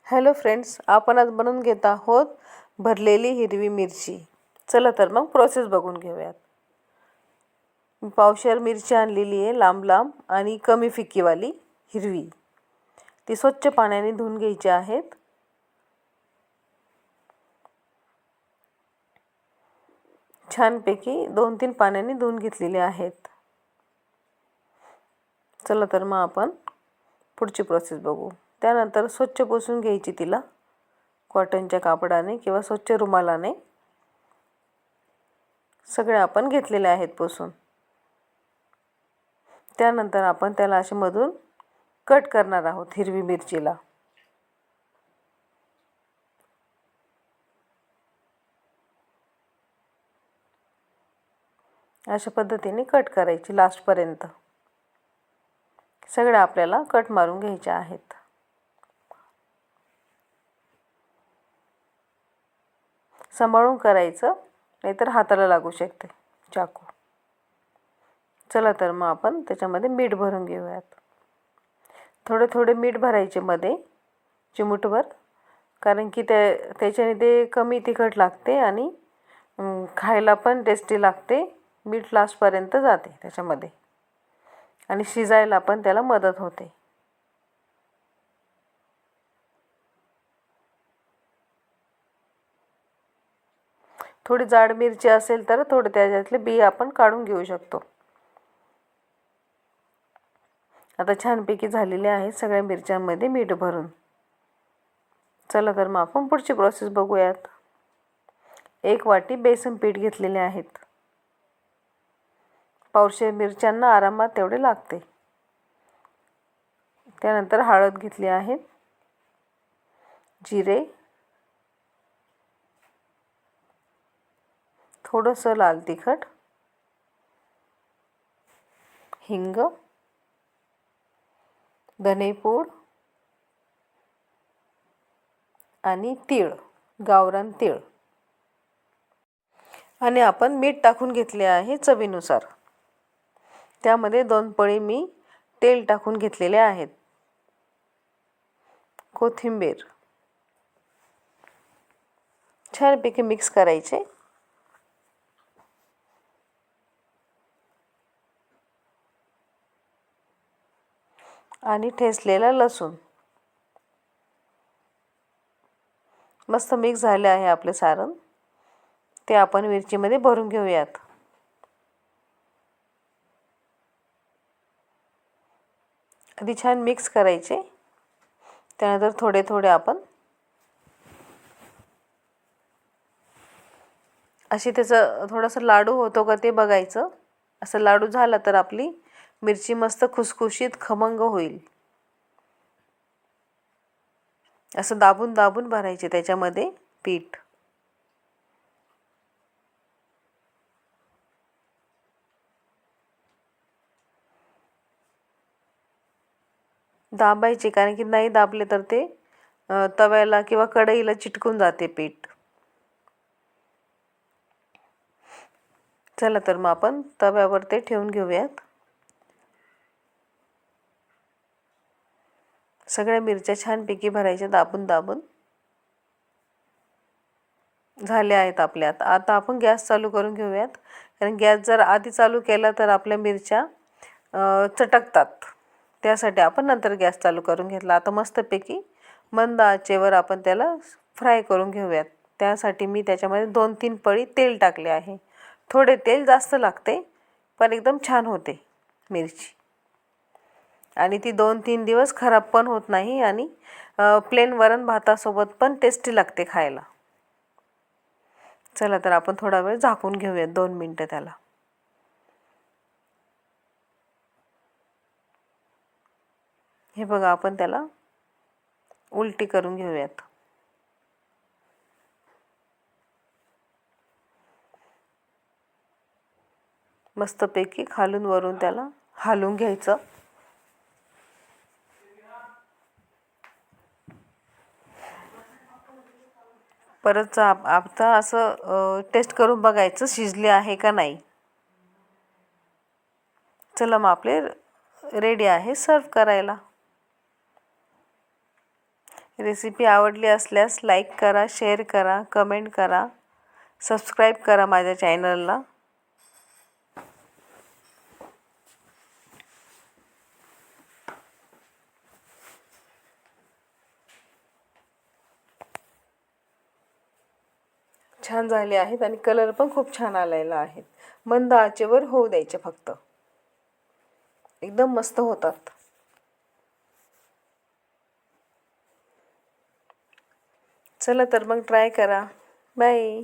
Hello friends, आपण आज बनवून घेत आहोत भरलेली हिरवी मिरची. चला तर मग प्रोसेस बघून घेऊयात. मी पावशेर मिरची आणलेली आहे, लांब लांब आणि कमी फिक्कीवाली हिरवी. ती स्वच्छ पाण्याने धुवून घ्यायची आहेत. छानपैकी 2-3 पाण्याने धुवून घेतलेली आहेत. चला तर मग आपण पुढची प्रोसेस बघू. त्यानंतर स्वच्छ पुसून घ्यायची तिला कॉटनच्या कापडाने किंवा स्वच्छ रुमालाने. सगळे आपण घेतलेले आहेत पुसून. त्यानंतर आपण त्याला असे मधून कट करणार आहोत हिरवी मिरचीला. अशा पद्धतीने कट करायची लास्टपर्यंत. सगळे आपल्याला कट मारून घ्यायचे आहेत. सांभाळून करायचं, नाहीतर हाताला लागू शकते चाकू. चला तर मग आपण त्याच्यामध्ये मीठ भरून घेऊयात. थोडे थोडे मीठ भरायचे मध्ये, चिमूटभर, कारण की त्याच्याने ते कमी तिखट लागते आणि खायला पण टेस्टी लागते. मीठ लास्टपर्यंत जाते त्याच्यामध्ये आणि शिजायला पण त्याला मदत होते. थोडी जाड मिरची असेल तर थोडे त्याच्यातले बी आपण काढून घेऊ शकतो. आता छानपैकी झालेले आहेत सगळ्या मिरच्यांमध्ये मीठ भरून. चला तर मग आपण पुढची प्रोसेस बघूयात. 1 वाटी बेसन पीठ घेतलेले आहेत. पावशेर मिरच्यांना आरामात तेवढे लागते. त्यानंतर हळद घेतली आहे, जिरे, थोडंसं लाल तिखट, हिंग, धनेपूड आणि तीळ, गावरान तीळ. आणि आपण मीठ टाकून घेतले आहे चवीनुसार. त्यामध्ये 2 पळी मी तेल टाकून घेतलेले आहेत. कोथिंबीर छानपैकी मिक्स करायचे. आणि ठेचलेला लसूण. मस्त मिक्स झाले आहे आपले सारण. ते आपण मिरचीमध्ये भरून घेऊयात. आधी छान मिक्स करायचे. त्यानंतर थोडे थोडे आपण अशी त्याचं थोडंसं लाडू होतो का ते बघायचं. असं लाडू झाला तर आपली मिरची मस्त खुसखुशीत खमंग होईल. असं दाबून दाबून भरायचे त्याच्यामध्ये पीठ. दाबायचे, कारण की नाही दाबले तर ते तव्याला किंवा कढईला चिटकून जाते पीठ. चला तर मग आपण तव्यावर ते ठेवून घेऊयात. सगळ्या मिरच्या छानपैकी भरायच्या दाबून दाबून. झाले आहेत आपल्या. आता आपण गॅस चालू करून घेऊयात, कारण गॅस जर आधी चालू केला तर आपल्या मिरच्या चटकतात. त्यासाठी आपण नंतर गॅस चालू करून घेतला. आता मस्तपैकी मंद आचेवर आपण त्याला फ्राय करून घेऊयात. त्यासाठी मी त्याच्यामध्ये 2-3 पळी तेल टाकले आहे. थोडे तेल जास्त लागते, पण एकदम छान होते मिरची. आणि ती 2-3 दिवस खराब पण होत नाही आणि प्लेन वरण भातासोबत पण टेस्टी लागते खायला. चला तर आपण थोडा वेळ झाकून घेऊयात, 2 मिनटं त्याला. हे बघा, आपण त्याला उलटी करून घेऊयात. मस्तपैकी खालून वरून त्याला हलवून घ्यायचं. परत आता असं टेस्ट करून बघायचं शिजले आहे का नाही. चला मग आपले रेडी आहे सर्व करायला. रेसिपी आवडली असल्यास लाईक करा, शेअर करा, कमेंट करा, सबस्क्राईब करा माझ्या चॅनलला. छान झाले आहेत आणि कलर पण खूप छान आलेला आहे. मंद आचेवर होऊ द्यायचे फक्त. एकदम मस्त होतात. चला तर मग ट्राय करा. बाय.